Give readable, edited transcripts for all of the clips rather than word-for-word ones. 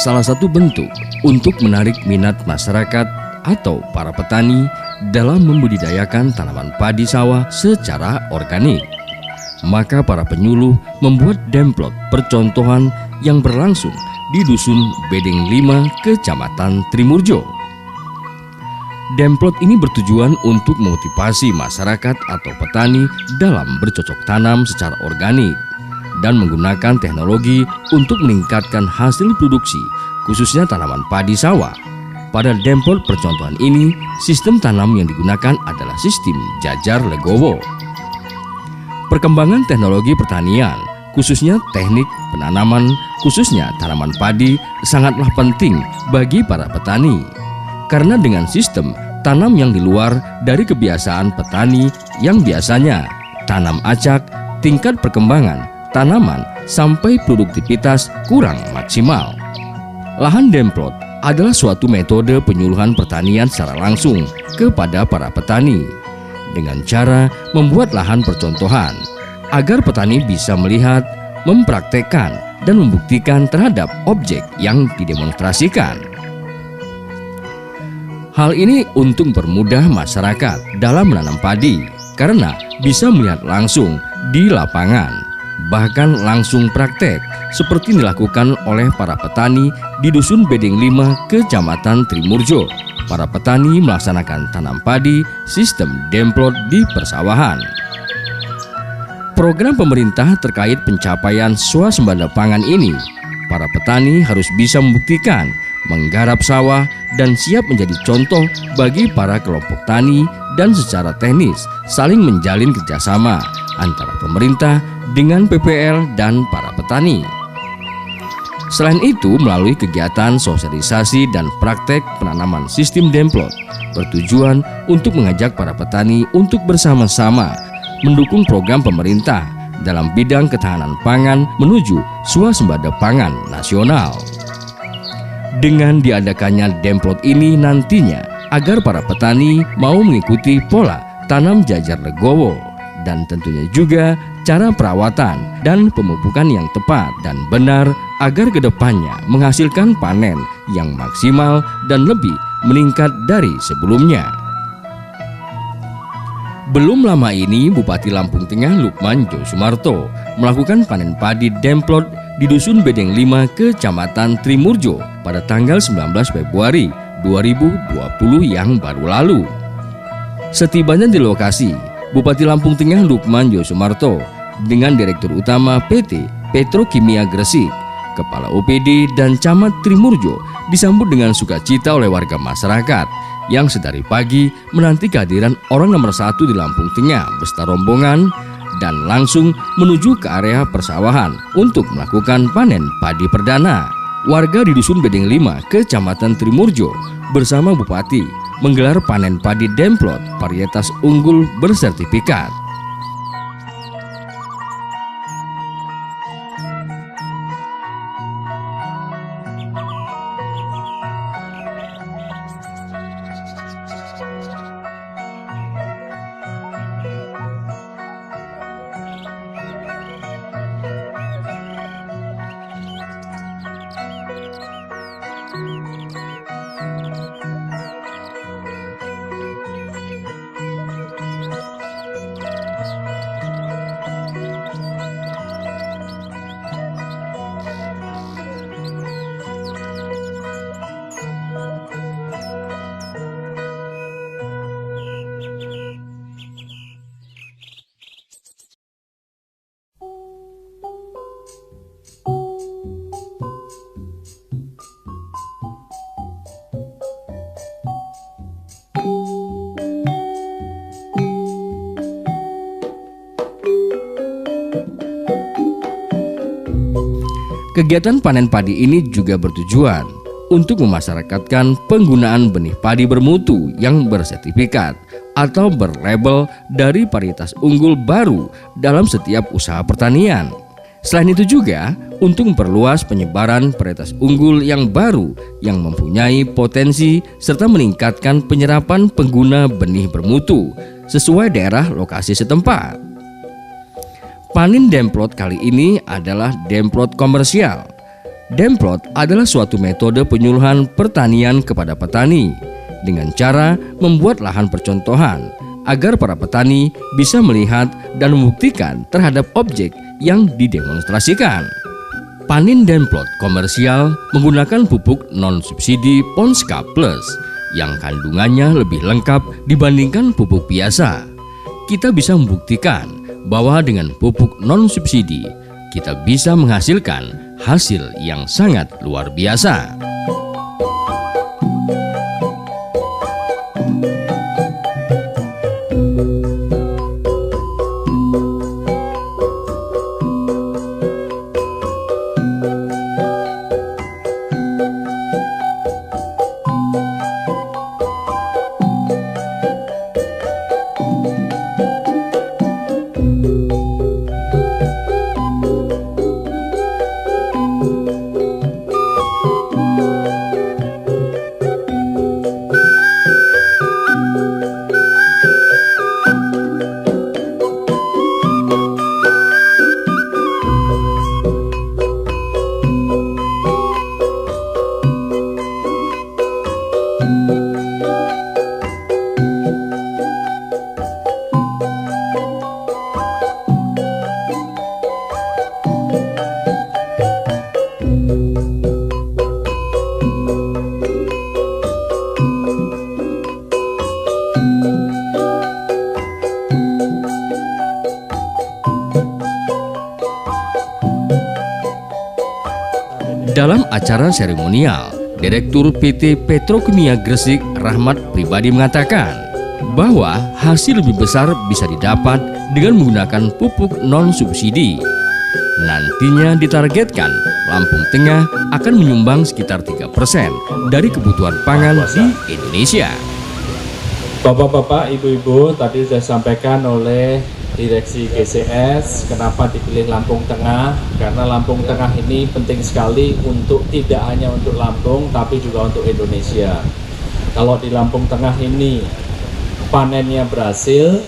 Salah satu bentuk untuk menarik minat masyarakat atau para petani dalam membudidayakan tanaman padi sawah secara organik. Maka para penyuluh membuat demplot percontohan yang berlangsung di Dusun Bedeng 5, Kecamatan Trimurjo. Demplot ini bertujuan untuk memotivasi masyarakat atau petani dalam bercocok tanam secara organik dan menggunakan teknologi untuk meningkatkan hasil produksi, khususnya tanaman padi sawah. Pada demplot percontohan ini, sistem tanam yang digunakan adalah sistem jajar legowo. Perkembangan teknologi pertanian, khususnya teknik penanaman, khususnya tanaman padi, sangatlah penting bagi para petani. Karena dengan sistem tanam yang di luar dari kebiasaan petani yang biasanya tanam acak, tingkat perkembangan tanaman sampai produktivitas kurang maksimal. Lahan demplot adalah suatu metode penyuluhan pertanian secara langsung kepada para petani dengan cara membuat lahan percontohan agar petani bisa melihat, mempraktekkan, dan membuktikan terhadap objek yang didemonstrasikan. Hal ini untuk mempermudah masyarakat dalam menanam padi karena bisa melihat langsung di lapangan, bahkan langsung praktek seperti dilakukan oleh para petani di Dusun Bedeng 5, Kecamatan Trimurjo. Para petani melaksanakan tanam padi sistem demplot di persawahan. Program pemerintah terkait pencapaian swasembada pangan ini, para petani harus bisa membuktikan menggarap sawah dan siap menjadi contoh bagi para kelompok tani dan secara teknis saling menjalin kerjasama antara pemerintah dengan PPL dan para petani. Selain itu, melalui kegiatan sosialisasi dan praktek penanaman sistem demplot bertujuan untuk mengajak para petani untuk bersama-sama mendukung program pemerintah dalam bidang ketahanan pangan menuju swasembada pangan nasional. Dengan diadakannya demplot ini nantinya agar para petani mau mengikuti pola tanam jajar legowo dan tentunya juga cara perawatan dan pemupukan yang tepat dan benar agar kedepannya menghasilkan panen yang maksimal dan lebih meningkat dari sebelumnya. Belum lama ini Bupati Lampung Tengah Lukman Jo Sumarto melakukan panen padi demplot di Dusun Bedeng 5, Kecamatan Trimurjo pada tanggal 19 Februari 2020 yang baru lalu. Setibanya di lokasi, Bupati Lampung Tengah Lukman Jo Sumarto dengan Direktur Utama PT Petrokimia Gresik, Kepala OPD dan Camat Trimurjo disambut dengan sukacita oleh warga masyarakat yang sedari pagi menanti kehadiran orang nomor 1 di Lampung Tengah beserta rombongan dan langsung menuju ke area persawahan untuk melakukan panen padi perdana. Warga di Dusun Bedeng 5, Kecamatan Trimurjo bersama Bupati menggelar panen padi demplot varietas unggul bersertifikat. Kegiatan panen padi ini juga bertujuan untuk memasyarakatkan penggunaan benih padi bermutu yang bersertifikat atau berlabel dari varietas unggul baru dalam setiap usaha pertanian. Selain itu juga untuk memperluas penyebaran varietas unggul yang baru yang mempunyai potensi serta meningkatkan penyerapan pengguna benih bermutu sesuai daerah lokasi setempat. Panen demplot kali ini adalah demplot komersial. Demplot adalah suatu metode penyuluhan pertanian kepada petani dengan cara membuat lahan percontohan agar para petani bisa melihat dan membuktikan terhadap objek yang didemonstrasikan. Panen demplot komersial menggunakan pupuk non-subsidi Ponska Plus yang kandungannya lebih lengkap dibandingkan pupuk biasa. Kita bisa membuktikan bahwa dengan pupuk non-subsidi kita bisa menghasilkan hasil yang sangat luar biasa. Dalam acara seremonial, Direktur PT Petrokimia Gresik Rahmat pribadi mengatakan bahwa hasil lebih besar bisa didapat dengan menggunakan pupuk non-subsidi. Nantinya ditargetkan Lampung Tengah akan menyumbang sekitar 3% dari kebutuhan pangan di Indonesia. Bapak-bapak, ibu-ibu, tadi sudah disampaikan oleh Direksi GCS kenapa dipilih Lampung Tengah, karena Lampung Tengah ini penting sekali untuk tidak hanya untuk Lampung tapi juga untuk Indonesia. Kalau di Lampung Tengah ini panennya berhasil,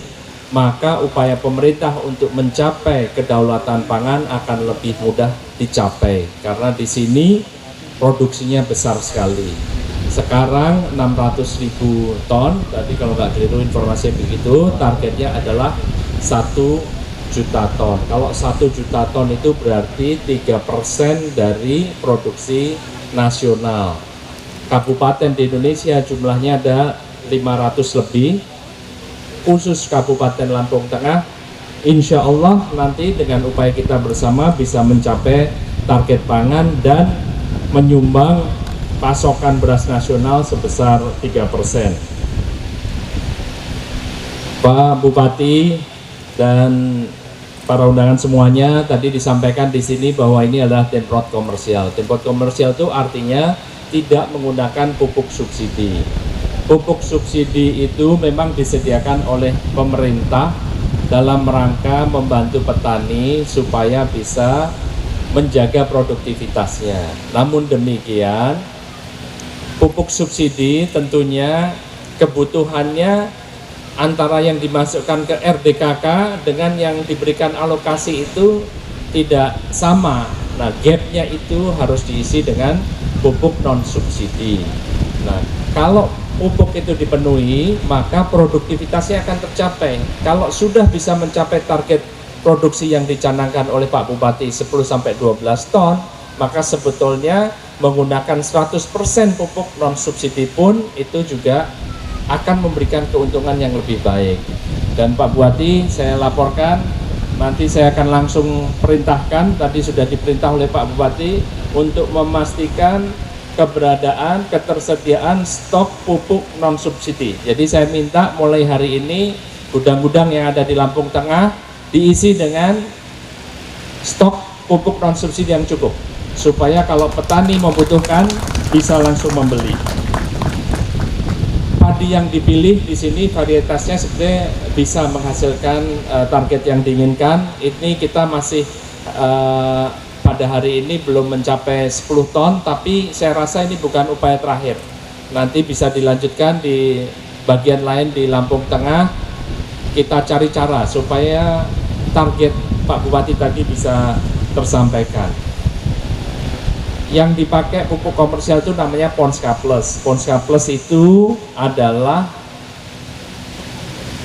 maka upaya pemerintah untuk mencapai kedaulatan pangan akan lebih mudah dicapai karena di sini produksinya besar sekali. Sekarang 600.000 ton, tadi kalau nggak keliru informasi begitu, targetnya adalah 1 juta ton. Kalau 1 juta ton itu berarti 3% dari produksi nasional. Kabupaten di Indonesia jumlahnya ada 500 lebih. Khusus Kabupaten Lampung Tengah, insya Allah nanti dengan upaya kita bersama bisa mencapai target pangan dan menyumbang pasokan beras nasional sebesar 3%. Pak Bupati dan para undangan semuanya, tadi disampaikan di sini bahwa ini adalah demprot komersial. Demprot komersial itu artinya tidak menggunakan pupuk subsidi. Pupuk subsidi itu memang disediakan oleh pemerintah dalam rangka membantu petani supaya bisa menjaga produktivitasnya. Namun demikian, pupuk subsidi tentunya kebutuhannya antara yang dimasukkan ke RDKK dengan yang diberikan alokasi itu tidak sama. Nah, gapnya itu harus diisi dengan pupuk non subsidi. Nah, kalau pupuk itu dipenuhi, maka produktivitasnya akan tercapai. Kalau sudah bisa mencapai target produksi yang dicanangkan oleh Pak Bupati 10-12 ton, maka sebetulnya menggunakan 100% pupuk non subsidi pun itu juga akan memberikan keuntungan yang lebih baik. Dan Pak Bupati, saya laporkan, nanti saya akan langsung perintahkan, tadi sudah diperintah oleh Pak Bupati untuk memastikan keberadaan, ketersediaan stok pupuk non subsidi. Jadi saya minta mulai hari ini gudang-gudang yang ada di Lampung Tengah diisi dengan stok pupuk non subsidi yang cukup, supaya kalau petani membutuhkan bisa langsung membeli. Padi yang dipilih di sini varietasnya sebenarnya bisa menghasilkan target yang diinginkan. Ini kita masih pada hari ini belum mencapai 10 ton, tapi saya rasa ini bukan upaya terakhir. Nanti bisa dilanjutkan di bagian lain di Lampung Tengah. Kita cari cara supaya target Pak Bupati tadi bisa tersampaikan. Yang dipakai pupuk komersial itu namanya Ponska Plus. Ponska Plus itu adalah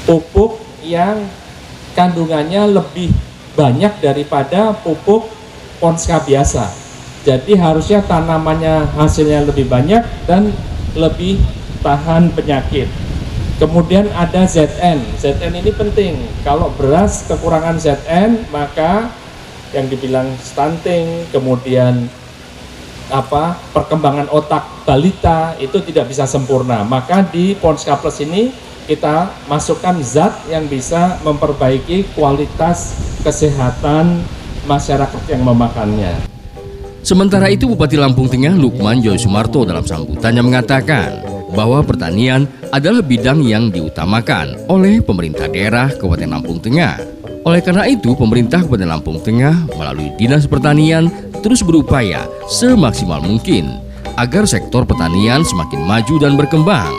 pupuk yang kandungannya lebih banyak daripada pupuk Ponska biasa. Jadi harusnya tanamannya hasilnya lebih banyak dan lebih tahan penyakit. Kemudian ada ZN. ZN ini penting. Kalau beras kekurangan ZN, maka yang dibilang stunting, kemudian perkembangan otak balita itu tidak bisa sempurna. Maka di Ponska Plus ini kita masukkan zat yang bisa memperbaiki kualitas kesehatan masyarakat yang memakannya. Sementara itu Bupati Lampung Tengah Lukman Joy Sumarto dalam sambutannya mengatakan bahwa pertanian adalah bidang yang diutamakan oleh pemerintah daerah Kabupaten Lampung Tengah. Oleh karena itu, pemerintah Kabupaten Lampung Tengah melalui Dinas Pertanian terus berupaya semaksimal mungkin agar sektor pertanian semakin maju dan berkembang.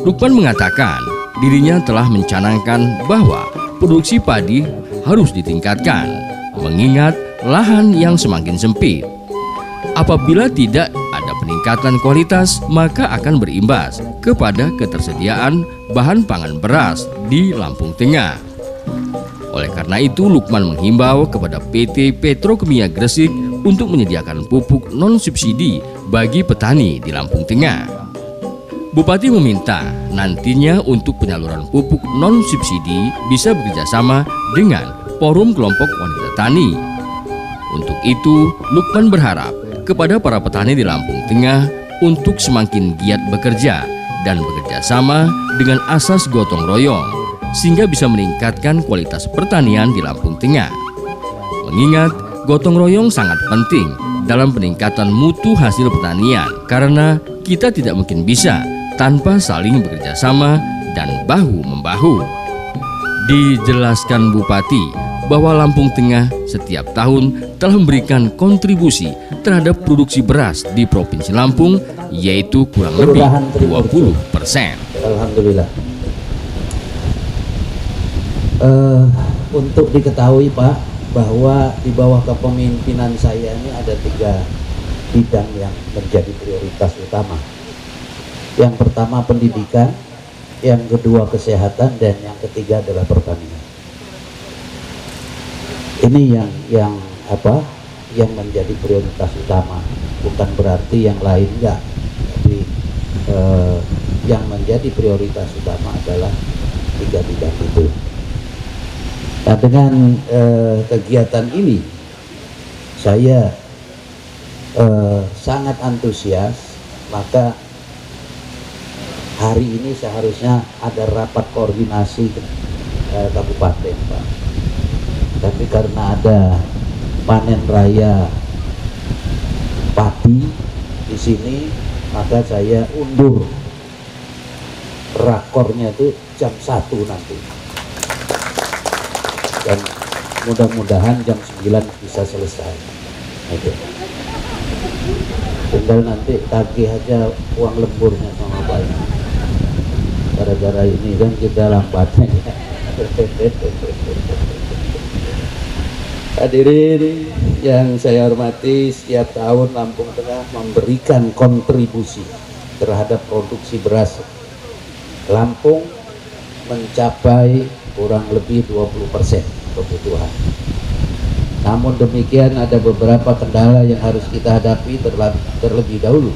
Lukman mengatakan dirinya telah mencanangkan bahwa produksi padi harus ditingkatkan, mengingat lahan yang semakin sempit. Apabila tidak ada peningkatan kualitas, maka akan berimbas kepada ketersediaan bahan pangan beras di Lampung Tengah. Oleh karena itu, Lukman menghimbau kepada PT Petrokimia Gresik untuk menyediakan pupuk non-subsidi bagi petani di Lampung Tengah. Bupati meminta nantinya untuk penyaluran pupuk non-subsidi bisa bekerjasama dengan Forum Kelompok Wanita Tani. Untuk itu, Lukman berharap kepada para petani di Lampung Tengah untuk semakin giat bekerja dan bekerja sama dengan asas gotong royong, sehingga bisa meningkatkan kualitas pertanian di Lampung Tengah. Mengingat gotong royong sangat penting dalam peningkatan mutu hasil pertanian, karena kita tidak mungkin bisa tanpa saling bekerja sama dan bahu-membahu. Dijelaskan Bupati bahwa Lampung Tengah setiap tahun telah memberikan kontribusi terhadap produksi beras di Provinsi Lampung, yaitu kurang lebih 20%. Alhamdulillah. Untuk diketahui Pak, bahwa di bawah kepemimpinan saya ini ada 3 bidang yang menjadi prioritas utama. Yang pertama pendidikan, yang kedua kesehatan, dan yang ketiga adalah pertanian. Ini yang menjadi prioritas utama. Bukan berarti yang lain enggak, tapi yang menjadi prioritas utama adalah 3 bidang itu. Nah, dengan kegiatan ini saya sangat antusias. Maka hari ini seharusnya ada rapat koordinasi kabupaten, Pak. Tapi karena ada panen raya padi di sini, maka saya undur rakornya itu jam 1 nanti. Dan mudah-mudahan jam 9 bisa selesai. Gitu. Tinggal nanti tagih aja uang lemburnya sama Pak. Gara-gara ini kan kita lambatnya. Hadirin yang saya hormati, setiap tahun Lampung Tengah memberikan kontribusi terhadap produksi beras Lampung mencapai kurang lebih 20% kebutuhan. Namun demikian ada beberapa kendala yang harus kita hadapi terlebih dahulu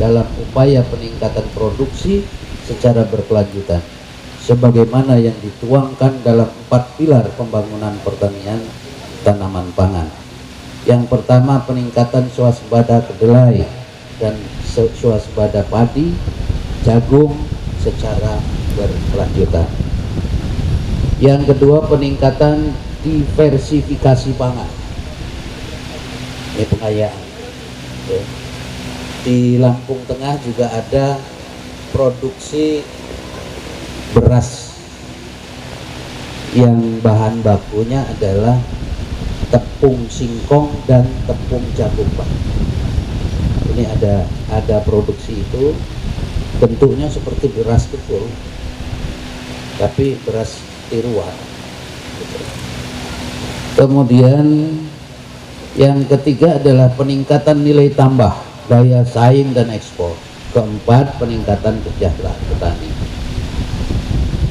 dalam upaya peningkatan produksi secara berkelanjutan, sebagaimana yang dituangkan dalam 4 pilar pembangunan pertanian tanaman pangan. Yang pertama, peningkatan swasembada kedelai dan swasembada padi, jagung secara berkelanjutan. Yang kedua, peningkatan diversifikasi pangan. Ini pengayaan. Di Lampung Tengah juga ada produksi beras yang bahan bakunya adalah tepung singkong dan tepung jagung, Pak. Ini ada produksi itu, bentuknya seperti beras kecil, tapi beras tiruan. Kemudian yang ketiga adalah peningkatan nilai tambah, daya saing dan ekspor. Keempat, peningkatan kesejahteraan petani.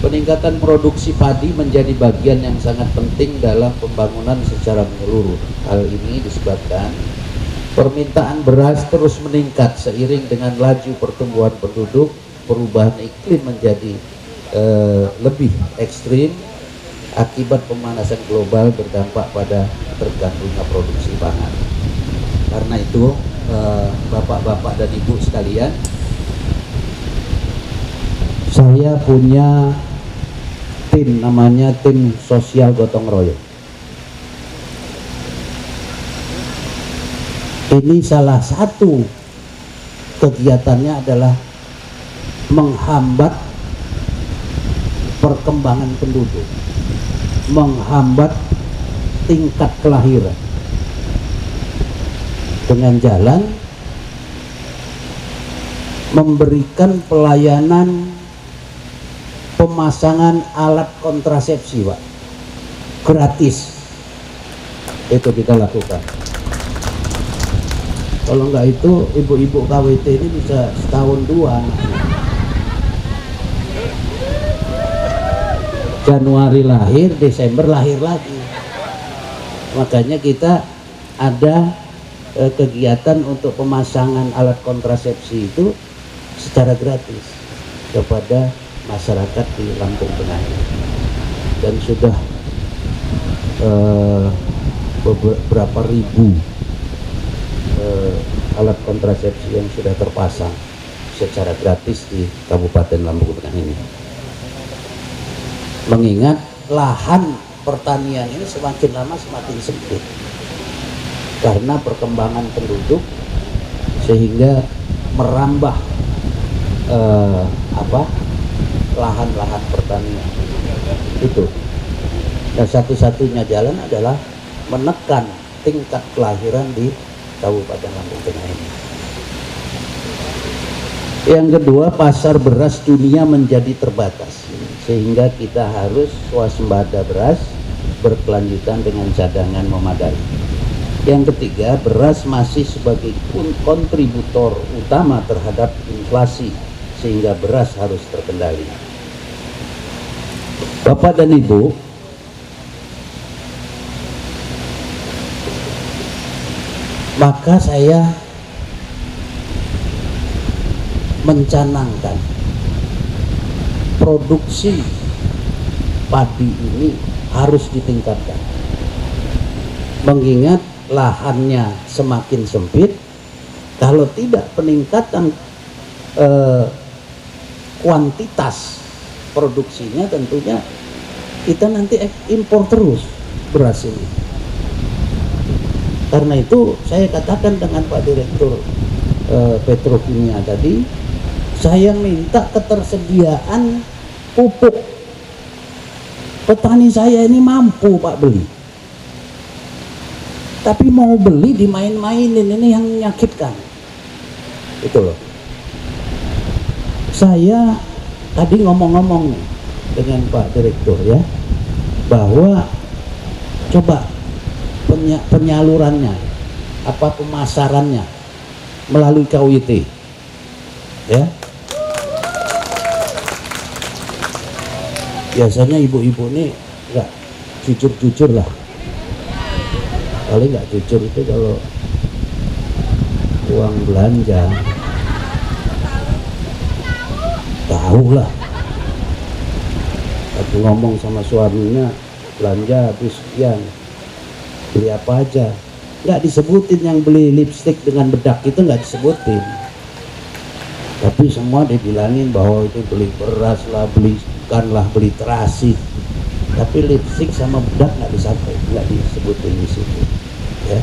Peningkatan produksi padi menjadi bagian yang sangat penting dalam pembangunan secara menyeluruh. Hal ini disebabkan permintaan beras terus meningkat seiring dengan laju pertumbuhan penduduk, perubahan iklim menjadi lebih ekstrim akibat pemanasan global berdampak pada tergantungnya produksi pangan. Karena itu bapak-bapak dan ibu sekalian, saya punya tim, namanya tim sosial gotong royong. Ini salah satu kegiatannya adalah menghambat perkembangan penduduk, menghambat tingkat kelahiran dengan jalan memberikan pelayanan pemasangan alat kontrasepsi, Pak, gratis. Itu kita lakukan. Kalau enggak itu ibu-ibu KWT ini bisa setahun 2 anaknya. Januari lahir, Desember lahir lagi. Makanya kita ada kegiatan untuk pemasangan alat kontrasepsi itu secara gratis kepada masyarakat di Lampung Tengah ini. Dan sudah beberapa ribu alat kontrasepsi yang sudah terpasang secara gratis di Kabupaten Lampung Tengah ini. Mengingat lahan pertanian ini semakin lama semakin sempit karena perkembangan penduduk, sehingga merambah lahan-lahan pertanian itu. Dan satu-satunya jalan adalah menekan tingkat kelahiran di Kabupaten Lampung Tengah ini. Yang kedua, pasar beras dunia menjadi terbatas, sehingga kita harus swasembada beras berkelanjutan dengan cadangan memadai. Yang ketiga, beras masih sebagai kontributor utama terhadap inflasi, sehingga beras harus terkendali. Bapak dan Ibu, maka saya mencanangkan produksi padi ini harus ditingkatkan, mengingat lahannya semakin sempit. Kalau tidak peningkatan kuantitas produksinya tentunya kita nanti impor terus beras ini. Karena itu saya katakan dengan Pak Direktur Petrokimia tadi, saya minta ketersediaan pupuk. Petani saya ini mampu Pak beli, tapi mau beli dimain-mainin, ini yang menyakitkan. Itu loh. Saya tadi ngomong-ngomong dengan Pak Direktur ya, bahwa coba penyalurannya, apa pemasarannya melalui KWT ya. Biasanya ibu-ibu ini nggak jujur-jujur lah, paling nggak jujur itu kalau uang belanja, tahu lah. Aku ngomong sama suaminya, belanja habis sekian, beli apa aja, nggak disebutin. Yang beli lipstik dengan bedak itu nggak disebutin, tapi semua dibilangin bahwa itu beli beras lah, beli ikan lah, beli terasi, tapi lipstik sama bedak nggak disebutin di situ ya.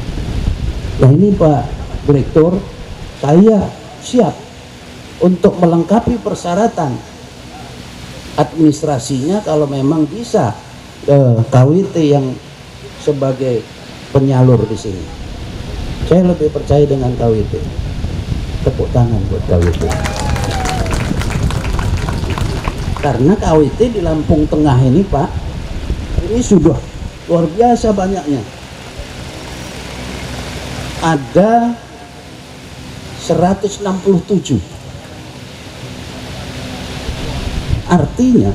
Nah ini Pak Direktur, saya siap untuk melengkapi persyaratan administrasinya kalau memang bisa KWT yang sebagai penyalur di sini. Saya lebih percaya dengan KWT. Tepuk tangan buat KWT. Karena KWT di Lampung Tengah ini Pak, ini sudah luar biasa banyaknya. Ada 167. Artinya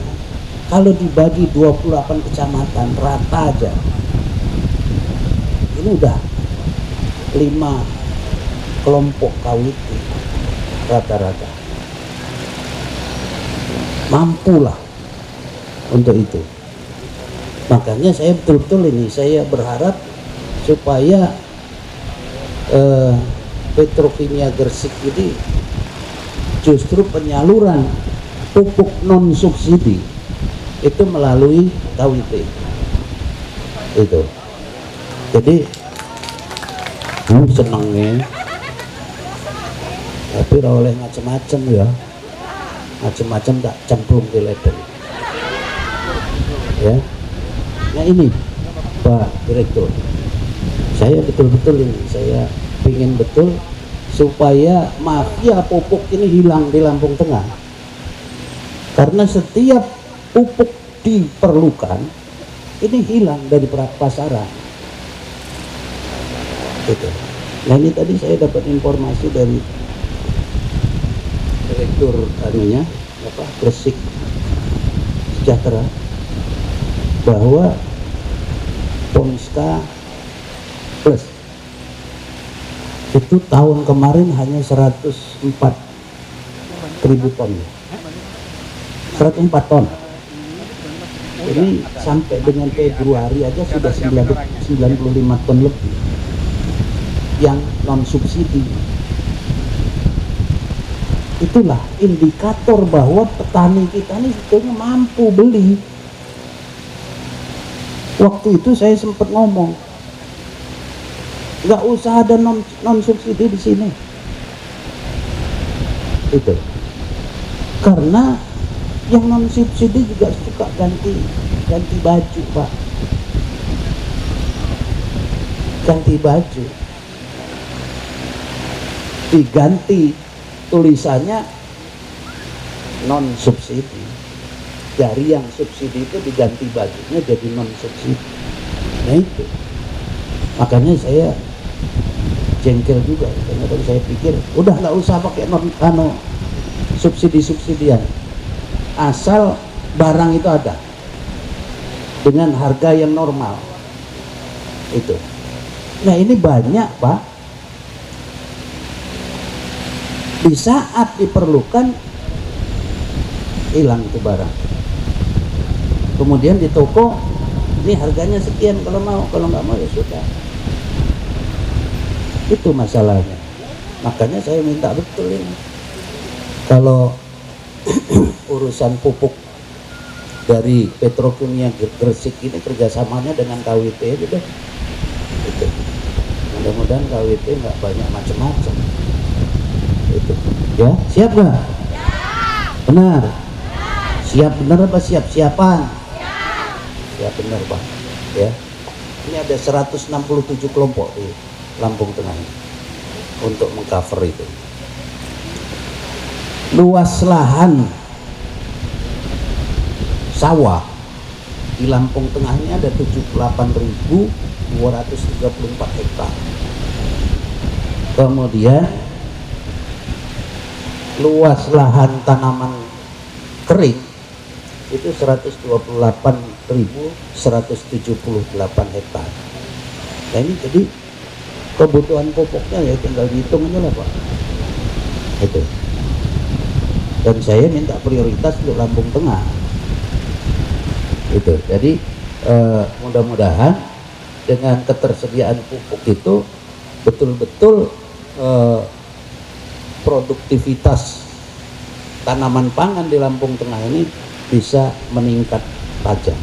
kalau dibagi 28 kecamatan rata aja, ini udah 5 kelompok KWT rata-rata. Mampulah untuk itu. Makanya saya betul-betul ini, saya berharap supaya Petrokimia Gresik ini justru penyaluran pupuk non subsidi itu melalui KWT itu. Jadi senengnya, tapi oleh macam-macam ya, macam-macam tak cemplung di ledeng ya. Nah ini Pak Direktur, saya betul-betul ini, saya ingin betul supaya mafia pupuk ini hilang di Lampung Tengah. Karena setiap pupuk diperlukan ini hilang dari pasaran. Gitu. Nah ini tadi saya dapat informasi dari Direktur Gresik Sejahtera bahwa Pomska Plus itu tahun kemarin hanya 104.000 ton. 104 ton. Ini sampai dengan Februari aja sudah 95 ton lebih yang non subsidi. Itulah indikator bahwa petani kita ini sebetulnya mampu beli. Waktu itu saya sempat ngomong, nggak usah ada non subsidi di sini. Itu karena yang non subsidi juga suka ganti baju Pak, ganti baju, diganti tulisannya non subsidi, dari yang subsidi itu diganti bajunya jadi non subsidi. Nah itu makanya saya jengkel juga, karena tadi saya pikir udah nggak usah pakai subsidi-subsidian, asal barang itu ada dengan harga yang normal itu. Nah ini banyak Pak, di saat diperlukan hilang itu barang, kemudian di toko ini harganya sekian, kalau mau, kalau nggak mau ya sudah. Itu masalahnya. Makanya saya minta betul ini, kalau urusan pupuk dari Petrokimia Gresik ini kerjasamanya dengan KWT itu deh. Gitu. Mudah-mudahan KWT nggak banyak macam-macam. Itu. Ya, siap nggak? Benar. Siap benar apa siap-siapan? Siap benar, Pak. Ya. Ini ada 167 kelompok di Lampung Tengah ini untuk mengcover itu. Luas lahan sawah di Lampung Tengah ini ada 78.234 hektar. Kemudian luas lahan tanaman kering itu 128.178 hektar. Nah ini jadi kebutuhan pupuknya ya tinggal dihitung aja lah Pak. Itu. Dan saya minta prioritas untuk Lampung Tengah. Itu. Jadi mudah-mudahan dengan ketersediaan pupuk itu betul-betul produktivitas tanaman pangan di Lampung Tengah ini bisa meningkat tajam.